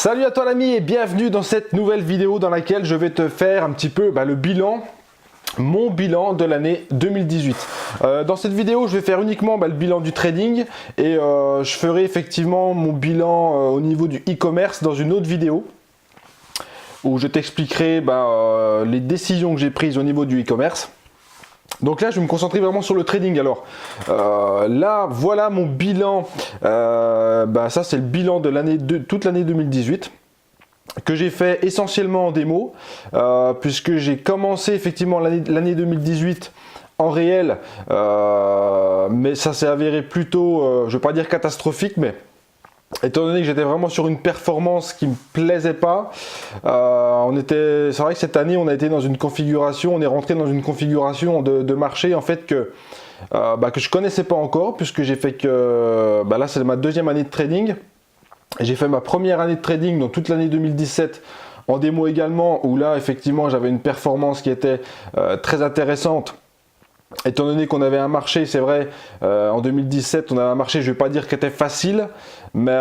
Salut à toi l'ami et bienvenue dans cette nouvelle vidéo dans laquelle je vais te faire un petit peu le bilan, mon bilan de l'année 2018. Dans cette vidéo je vais faire uniquement le bilan du trading et je ferai effectivement mon bilan au niveau du e-commerce dans une autre vidéo où je t'expliquerai les décisions que j'ai prises au niveau du e-commerce. Donc là je vais me concentrer vraiment sur le trading. Alors là voilà mon bilan, ça c'est le bilan de toute l'année 2018 que j'ai fait essentiellement en démo, puisque j'ai commencé effectivement l'année 2018 en réel, mais ça s'est avéré plutôt, je ne vais pas dire catastrophique, mais étant donné que j'étais vraiment sur une performance qui me plaisait pas, c'est vrai que cette année on a été dans une configuration, on est rentré dans une configuration de marché en fait que je connaissais pas encore, puisque j'ai fait que là c'est ma deuxième année de trading. J'ai fait ma première année de trading dans toute l'année 2017 en démo également, où là effectivement j'avais une performance qui était très intéressante. Étant donné qu'on avait un marché, c'est vrai, en 2017, on avait un marché, je ne vais pas dire qu'il était facile, mais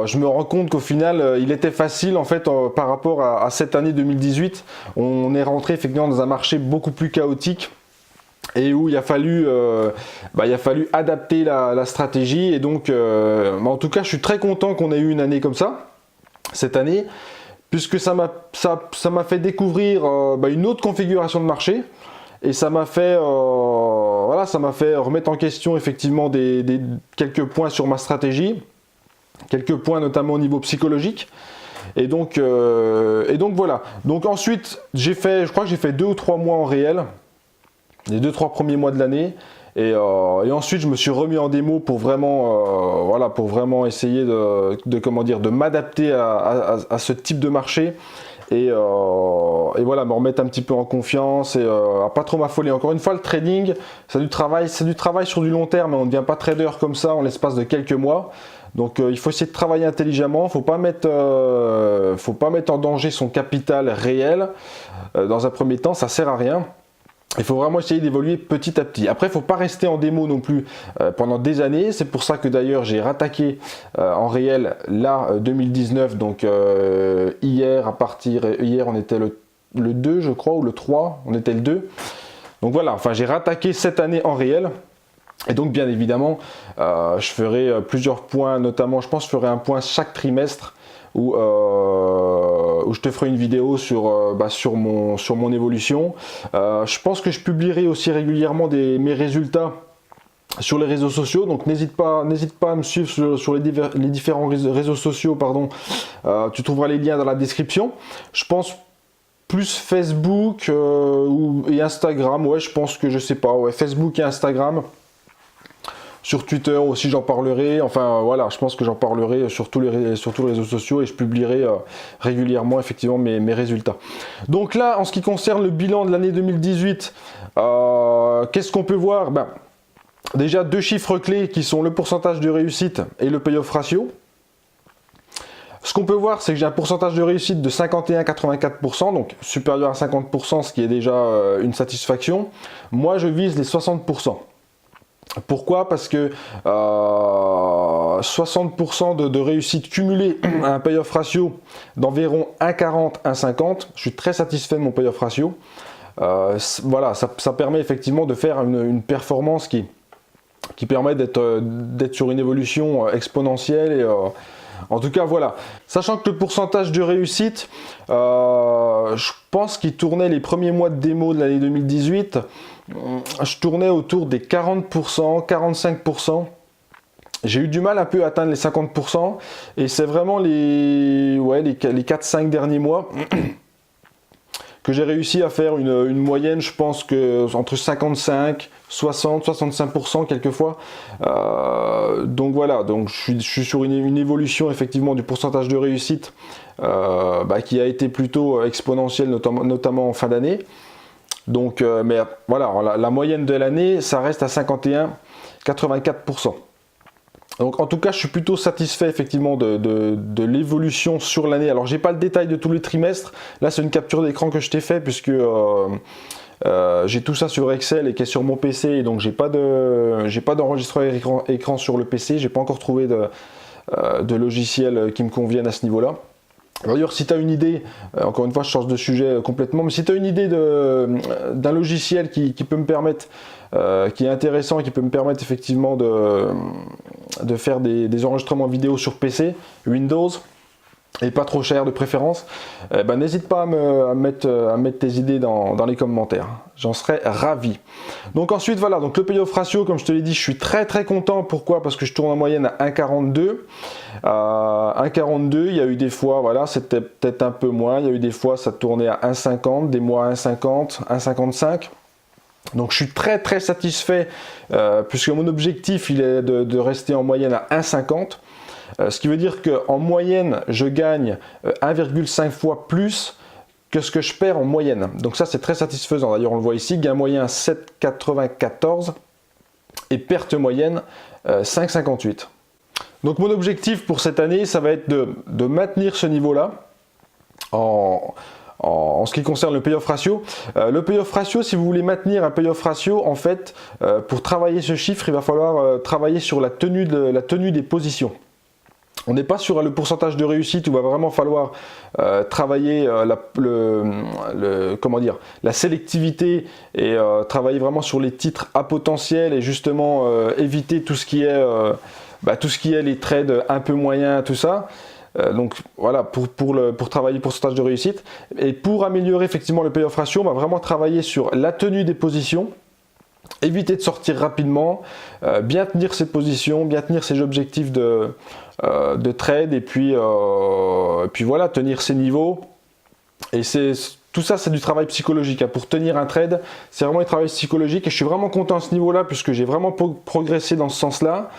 je me rends compte qu'au final, il était facile en fait par rapport à cette année 2018. On est rentré effectivement dans un marché beaucoup plus chaotique et où il a fallu adapter la stratégie. Et donc, en tout cas, je suis très content qu'on ait eu une année comme ça, cette année, puisque ça m'a fait découvrir une autre configuration de marché. Et ça m'a fait, remettre en question effectivement quelques points sur ma stratégie, quelques points notamment au niveau psychologique. Et donc voilà. Donc ensuite, je crois que j'ai fait 2 ou 3 mois en réel, les 2-3 premiers mois de l'année. Et ensuite, je me suis remis en démo pour vraiment essayer de m'adapter à ce type de marché. Et voilà, me remettre un petit peu en confiance et à pas trop m'affoler. Encore une fois, le trading, c'est du travail sur du long terme. On ne devient pas trader comme ça en l'espace de quelques mois. Donc il faut essayer de travailler intelligemment. Faut pas mettre en danger son capital réel dans un premier temps. Ça sert à rien. Il faut vraiment essayer d'évoluer petit à petit. Après, il ne faut pas rester en démo non plus pendant des années. C'est pour ça que d'ailleurs, j'ai rattaqué en réel là 2019. Donc hier, on était le 2, je crois, ou le 3. On était le 2. Donc voilà, enfin, j'ai rattaqué cette année en réel. Et donc, bien évidemment, je ferai plusieurs points, notamment, je pense que je ferai un point chaque trimestre où je te ferai une vidéo sur mon évolution. Je pense que je publierai aussi régulièrement mes résultats sur les réseaux sociaux, donc n'hésite pas à me suivre sur les différents réseaux sociaux, tu trouveras les liens dans la description. Je pense plus Facebook et Instagram, ouais, je pense que Facebook et Instagram. Sur Twitter aussi j'en parlerai, enfin voilà, je pense que j'en parlerai sur tous les réseaux sociaux et je publierai régulièrement effectivement mes résultats. Donc là, en ce qui concerne le bilan de l'année 2018, qu'est-ce qu'on peut voir? Déjà 2 chiffres clés qui sont le pourcentage de réussite et le payoff ratio. Ce qu'on peut voir, c'est que j'ai un pourcentage de réussite de 51,84%, donc supérieur à 50%, ce qui est déjà une satisfaction. Moi, je vise les 60%. Pourquoi? Parce que 60% de réussite cumulée à un payoff ratio d'environ 1,40, 1,50. Je suis très satisfait de mon payoff ratio. Voilà, ça permet effectivement de faire une performance qui permet d'être sur une évolution exponentielle. Et en tout cas, voilà. Sachant que le pourcentage de réussite, je pense qu'il tournait les premiers mois de démo de l'année 2018. Je tournais autour des 40%, 45%. J'ai eu du mal un peu à atteindre les 50%. Et c'est vraiment les 4-5 derniers mois que j'ai réussi à faire une moyenne, je pense que entre 55, 60, 65% quelquefois. Donc voilà, donc je suis sur une évolution effectivement du pourcentage de réussite qui a été plutôt exponentielle, notamment en fin d'année. Donc, mais voilà, la moyenne de l'année, ça reste à 51,84%. Donc en tout cas, je suis plutôt satisfait effectivement de l'évolution sur l'année. Alors, j'ai pas le détail de tous les trimestres. Là, c'est une capture d'écran que je t'ai fait puisque j'ai tout ça sur Excel et qui est sur mon PC. Et donc, j'ai pas d'enregistreur écran sur le PC. J'ai pas encore trouvé de logiciel qui me convienne à ce niveau-là. D'ailleurs, si tu as une idée, encore une fois je change de sujet complètement, mais si tu as une idée d'un logiciel qui peut me permettre, qui est intéressant et qui peut me permettre effectivement de faire des enregistrements vidéo sur PC, Windows, et pas trop cher de préférence, n'hésite pas à mettre tes idées dans les commentaires. J'en serais ravi. Donc ensuite, voilà, donc le payoff ratio, comme je te l'ai dit, je suis très content. Pourquoi? Parce que je tourne en moyenne à 1,42. 1,42, il y a eu des fois, voilà, c'était peut-être un peu moins. Il y a eu des fois, ça tournait à 1,50, des mois à 1,50, 1,55. Donc je suis très satisfait, puisque mon objectif, il est de rester en moyenne à 1,50. Ce qui veut dire qu'en moyenne, je gagne 1,5 fois plus que ce que je perds en moyenne. Donc ça, c'est très satisfaisant. D'ailleurs, on le voit ici, gain moyen 7,94 et perte moyenne 5,58. Donc mon objectif pour cette année, ça va être de maintenir ce niveau-là en ce qui concerne le payoff ratio. Le payoff ratio, si vous voulez maintenir un payoff ratio, en fait, pour travailler ce chiffre, il va falloir travailler sur la tenue des positions. On n'est pas sur le pourcentage de réussite où il va vraiment falloir travailler la sélectivité et travailler vraiment sur les titres à potentiel et justement éviter tout ce qui est les trades un peu moyens, tout ça. Donc voilà, pour travailler le pourcentage de réussite. Et pour améliorer effectivement le payoff ratio, on va vraiment travailler sur la tenue des positions. Éviter de sortir rapidement, bien tenir ses positions, bien tenir ses objectifs de trade et puis voilà, tenir ses niveaux. Et tout ça, c'est du travail psychologique. Pour tenir un trade, c'est vraiment du travail psychologique et je suis vraiment content à ce niveau-là puisque j'ai vraiment progressé dans ce sens-là,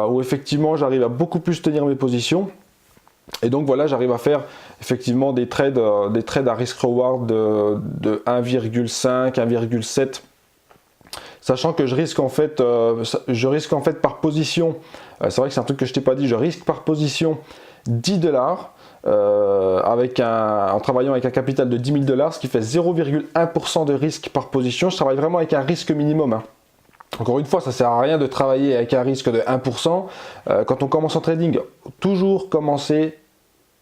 où effectivement j'arrive à beaucoup plus tenir mes positions. Et donc voilà, j'arrive à faire effectivement des trades à risk-reward de 1,5, 1,7. Sachant que je risque en fait par position, c'est vrai que c'est un truc que je t'ai pas dit, je risque par position 10 $, en travaillant avec un capital de 10 000 $, ce qui fait 0,1% de risque par position. Je travaille vraiment avec un risque minimum. Encore une fois, ça ne sert à rien de travailler avec un risque de 1%. Quand on commence en trading, toujours commencer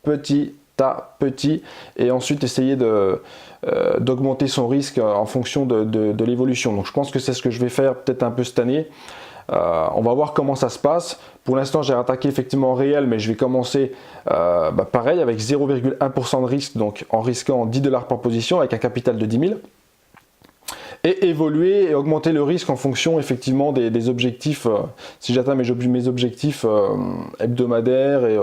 petit à petit et ensuite essayer d'augmenter son risque en fonction de l'évolution. Donc je pense que c'est ce que je vais faire peut-être un peu cette année. On va voir comment ça se passe. Pour l'instant, j'ai attaqué effectivement en réel, mais je vais commencer pareil avec 0,1% de risque, donc en risquant 10 $ par position avec un capital de 10 000. Et évoluer et augmenter le risque en fonction effectivement des objectifs, si j'atteins mes objectifs hebdomadaires, et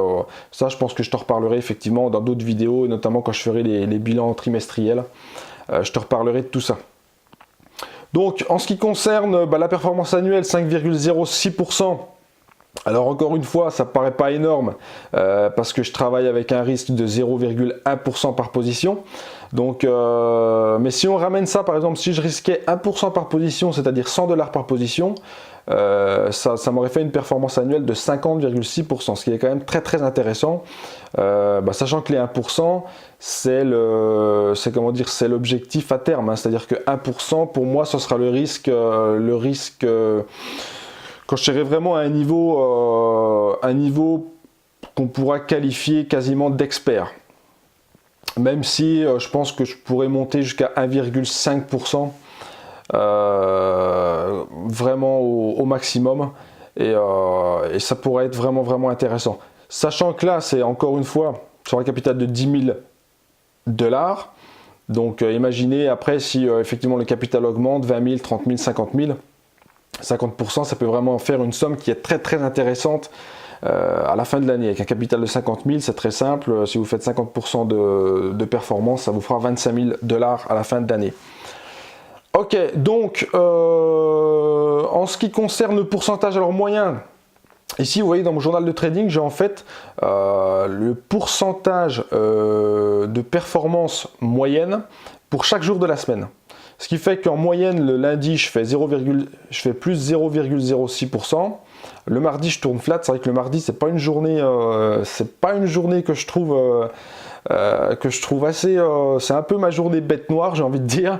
ça je pense que je te reparlerai effectivement dans d'autres vidéos, et notamment quand je ferai les bilans trimestriels, je te reparlerai de tout ça. Donc en ce qui concerne la performance annuelle, 5,06%. Alors encore une fois, ça ne paraît pas énorme parce que je travaille avec un risque de 0,1% par position. Donc, mais si on ramène ça, par exemple, si je risquais 1% par position, c'est-à-dire 100 $ par position, ça m'aurait fait une performance annuelle de 50,6%, ce qui est quand même très intéressant. Sachant que les 1%, c'est l'objectif à terme, c'est-à-dire que 1% pour moi, ce sera le risque quand je serai vraiment à un niveau qu'on pourra qualifier quasiment d'expert. Même si je pense que je pourrais monter jusqu'à 1,5%, vraiment au maximum, et ça pourrait être vraiment intéressant. Sachant que là, c'est encore une fois sur un capital de 10 000 $. Donc imaginez après si effectivement le capital augmente, 20 000, 30 000, 50 000, 50%, ça peut vraiment faire une somme qui est très intéressante à la fin de l'année. Avec un capital de 50 000, c'est très simple. Si vous faites 50% de performance, ça vous fera 25 000 $ à la fin de l'année. Ok, donc en ce qui concerne le pourcentage alors moyen, ici vous voyez dans mon journal de trading, j'ai en fait le pourcentage de performance moyenne pour chaque jour de la semaine. Ce qui fait qu'en moyenne, le lundi, je fais plus 0,06%. Le mardi, je tourne flat. C'est vrai que le mardi, c'est pas une journée que je trouve assez. C'est un peu ma journée bête noire, j'ai envie de dire,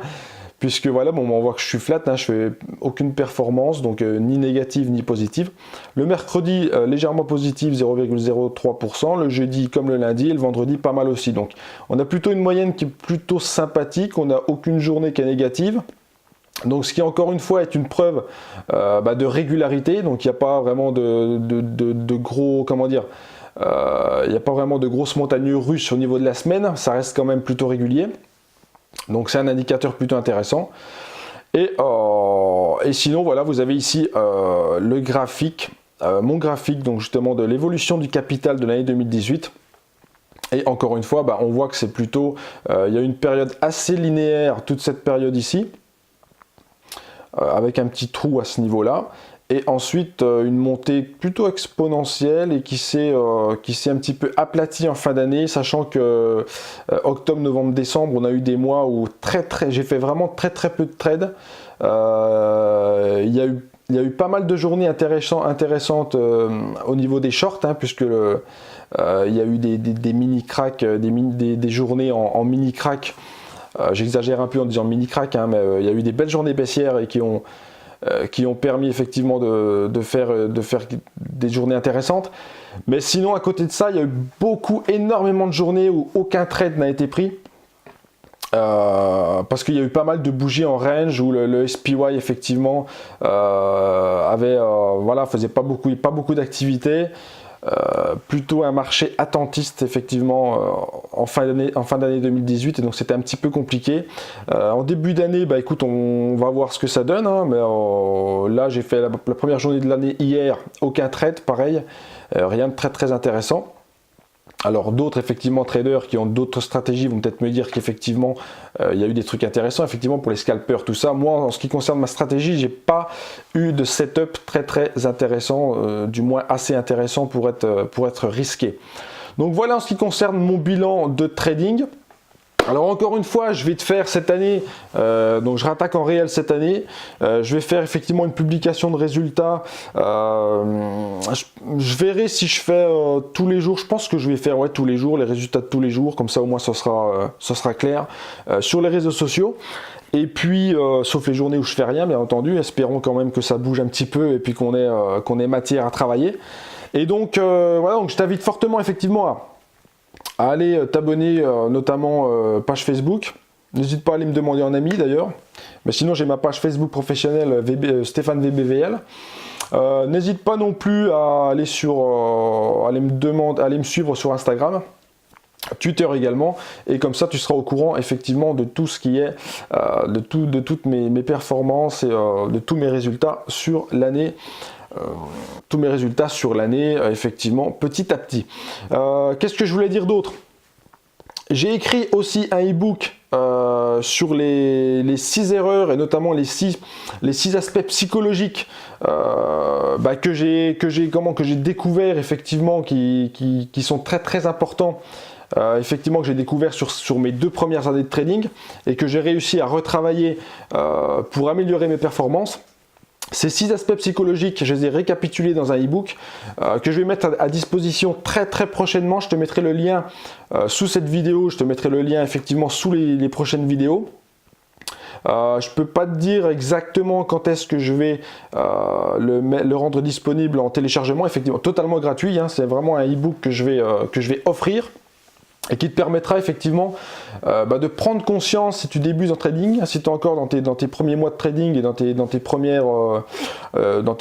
puisque voilà, bon, on voit que je suis flat, hein, je fais aucune performance, donc ni négative ni positive. Le mercredi, légèrement positif, 0,03%, le jeudi comme le lundi, et le vendredi pas mal aussi. Donc on a plutôt une moyenne qui est plutôt sympathique, on n'a aucune journée qui est négative. Donc ce qui encore une fois est une preuve de régularité, donc il n'y a pas vraiment de gros, comment dire, il n'y a pas vraiment de grosses montagnes russes au niveau de la semaine, ça reste quand même plutôt régulier. Donc c'est un indicateur plutôt intéressant. Et sinon voilà, vous avez ici le graphique, mon graphique donc justement de l'évolution du capital de l'année 2018. Et encore une fois, on voit que c'est plutôt, il y a une période assez linéaire, toute cette période ici, avec un petit trou à ce niveau-là. Et ensuite, une montée plutôt exponentielle et qui s'est un petit peu aplatie en fin d'année, sachant que octobre, novembre, décembre, on a eu des mois où j'ai fait vraiment très peu de trades. Il y a eu pas mal de journées intéressantes au niveau des shorts, hein, puisque il y a eu des mini-cracks, des journées en mini-crack. J'exagère un peu en disant mini-crack, hein, mais il y a eu des belles journées baissières et qui ont permis effectivement de faire des journées intéressantes. Mais sinon, à côté de ça, il y a eu énormément de journées où aucun trade n'a été pris. Parce qu'il y a eu pas mal de bougies en range où le SPY effectivement faisait pas beaucoup d'activité. Plutôt un marché attentiste effectivement en fin d'année 2018, et donc c'était un petit peu compliqué. En début d'année, écoute, on va voir ce que ça donne, hein, mais là j'ai fait la première journée de l'année hier, aucun trade, pareil, rien de très intéressant. Alors d'autres effectivement traders qui ont d'autres stratégies vont peut-être me dire qu'effectivement il y a eu des trucs intéressants effectivement pour les scalpers, tout ça. Moi en ce qui concerne ma stratégie, j'ai pas eu de setup très intéressant, du moins assez intéressant pour être risqué. Donc voilà en ce qui concerne mon bilan de trading. Alors encore une fois, je vais te faire cette année, donc je rattaque en réel cette année, je vais faire effectivement une publication de résultats, je verrai si je fais tous les jours, je pense que je vais faire tous les jours, les résultats de tous les jours, comme ça au moins ça sera clair, sur les réseaux sociaux. Et puis, sauf les journées où je fais rien, bien entendu, espérons quand même que ça bouge un petit peu et puis qu'on ait matière à travailler. Et donc, voilà, donc je t'invite fortement effectivement à aller t'abonner, notamment page Facebook. N'hésite pas à aller me demander en ami d'ailleurs. Mais sinon, j'ai ma page Facebook professionnelle Stéphane VBVL. N'hésite pas non plus à aller aller me suivre sur Instagram, Twitter également, et comme ça tu seras au courant effectivement de tout ce qui est de toutes mes performances et de tous mes résultats sur l'année. Effectivement, petit à petit. Qu'est-ce que je voulais dire d'autre? J'ai écrit aussi un e-book sur les 6 erreurs et notamment les 6 aspects psychologiques que j'ai découvert effectivement qui sont très importants. Effectivement que j'ai découvert sur mes 2 premières années de trading et que j'ai réussi à retravailler pour améliorer mes performances. Ces 6 aspects psychologiques, je les ai récapitulés dans un e-book que je vais mettre à disposition très prochainement. Je te mettrai le lien sous cette vidéo, je te mettrai le lien effectivement sous les prochaines vidéos. Je ne peux pas te dire exactement quand est-ce que je vais le rendre disponible en téléchargement, effectivement totalement gratuit, hein, c'est vraiment un e-book que je vais offrir. Et qui te permettra effectivement de prendre conscience si tu débutes en trading, si tu es encore dans tes premiers mois de trading et dans tes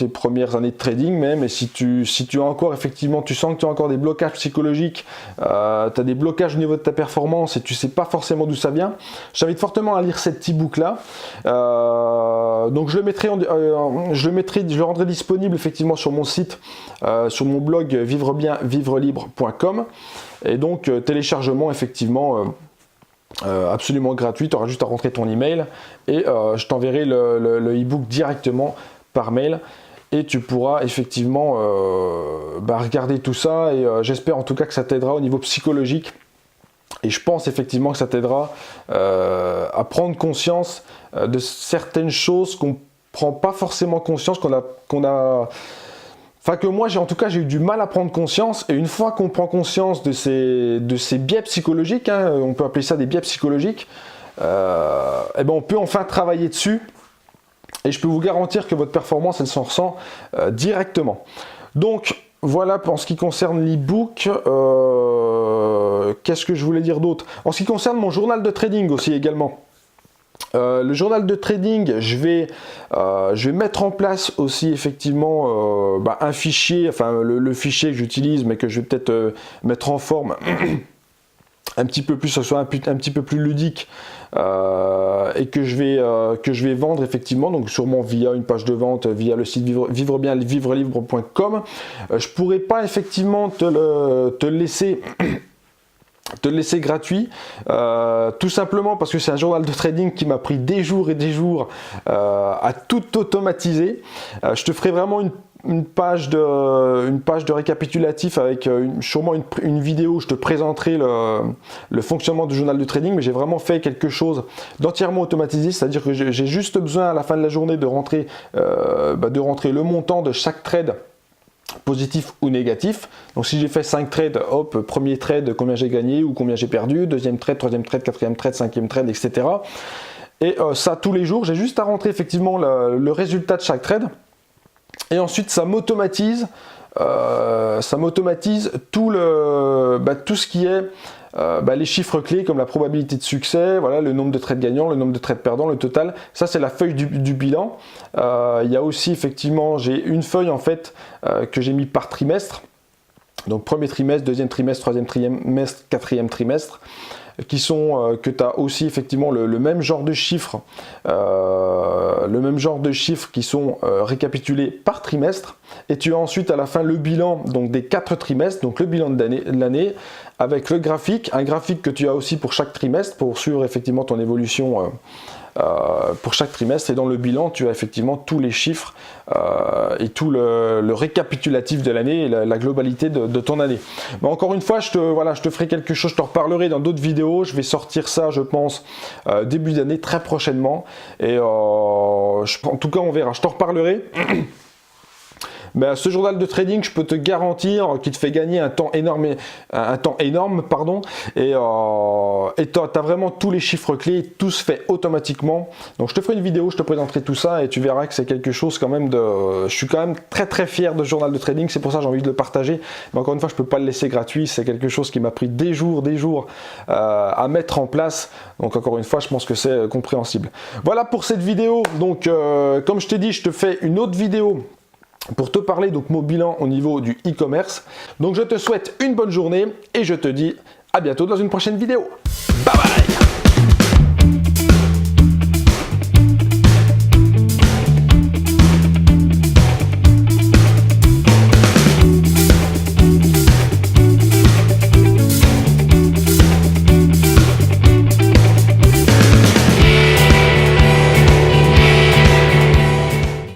premières années de trading même, et si tu as encore effectivement, tu sens que tu as encore des blocages psychologiques, tu as des blocages au niveau de ta performance et tu sais pas forcément d'où ça vient, je t'invite fortement à lire cet petit book là. Donc je le rendrai disponible effectivement sur mon site, sur mon blog vivrebienvivrelibre.com. Et donc téléchargement effectivement absolument gratuit, tu auras juste à rentrer ton email et je t'enverrai le e-book directement par mail et tu pourras effectivement regarder tout ça et j'espère en tout cas que ça t'aidera au niveau psychologique et je pense effectivement que ça t'aidera à prendre conscience de certaines choses qu'on ne prend pas forcément conscience, que moi j'ai eu du mal à prendre conscience, et une fois qu'on prend conscience de ces biais psychologiques, hein, on peut appeler ça des biais psychologiques, eh ben on peut enfin travailler dessus. Et je peux vous garantir que votre performance, elle s'en ressent directement. Donc, voilà pour ce qui concerne l'e-book. Qu'est-ce que je voulais dire d'autre? En ce qui concerne mon journal de trading aussi également. Le journal de trading, je vais mettre en place aussi effectivement un fichier, enfin le fichier que j'utilise, mais que je vais peut-être mettre en forme un petit peu plus, ce soit un petit peu plus ludique, et que je vais vendre effectivement, donc sûrement via une page de vente, via le site vivrelibre.com. Je pourrais pas effectivement te le laisser gratuit, tout simplement parce que c'est un journal de trading qui m'a pris des jours et des jours à tout automatiser. Je te ferai vraiment une page de récapitulatif avec sûrement une vidéo où je te présenterai le fonctionnement du journal de trading, mais j'ai vraiment fait quelque chose d'entièrement automatisé, c'est-à-dire que j'ai juste besoin à la fin de la journée de rentrer le montant de chaque trade, positif ou négatif. Donc si j'ai fait 5 trades, hop, premier trade, combien j'ai gagné ou combien j'ai perdu, deuxième trade, troisième trade, quatrième trade, cinquième trade, etc. Et ça tous les jours, j'ai juste à rentrer effectivement le résultat de chaque trade. Et ensuite ça m'automatise tout ce qui est les chiffres clés comme la probabilité de succès, voilà, le nombre de trades gagnants, le nombre de trades perdants, le total. Ça c'est la feuille du bilan. Il y a aussi effectivement, j'ai une feuille en fait que j'ai mis par trimestre. Donc premier trimestre, deuxième trimestre, troisième trimestre, quatrième trimestre, qui sont que tu as aussi effectivement le même genre de chiffres, qui sont récapitulés par trimestre, et tu as ensuite à la fin le bilan donc des 4 trimestres, donc le bilan de l'année avec le graphique, un graphique que tu as aussi pour chaque trimestre pour suivre effectivement ton évolution pour chaque trimestre, et dans le bilan tu as effectivement tous les chiffres et tout le récapitulatif de l'année et la globalité de ton année. Mais encore une fois, je te ferai quelque chose, je te reparlerai dans d'autres vidéos, je vais sortir ça je pense début d'année très prochainement, et en tout cas on verra, je t'en reparlerai. Mais ce journal de trading, je peux te garantir qu'il te fait gagner un temps énorme, et tu as vraiment tous les chiffres clés, tout se fait automatiquement. Donc je te ferai une vidéo, je te présenterai tout ça et tu verras que c'est quelque chose quand même je suis quand même très très fier de ce journal de trading, c'est pour ça que j'ai envie de le partager. Mais encore une fois, je peux pas le laisser gratuit, c'est quelque chose qui m'a pris des jours à mettre en place. Donc encore une fois, je pense que c'est compréhensible. Voilà pour cette vidéo. Donc comme je t'ai dit, je te fais une autre vidéo pour te parler donc mon bilan au niveau du e-commerce. Donc je te souhaite une bonne journée et je te dis à bientôt dans une prochaine vidéo. Bye bye.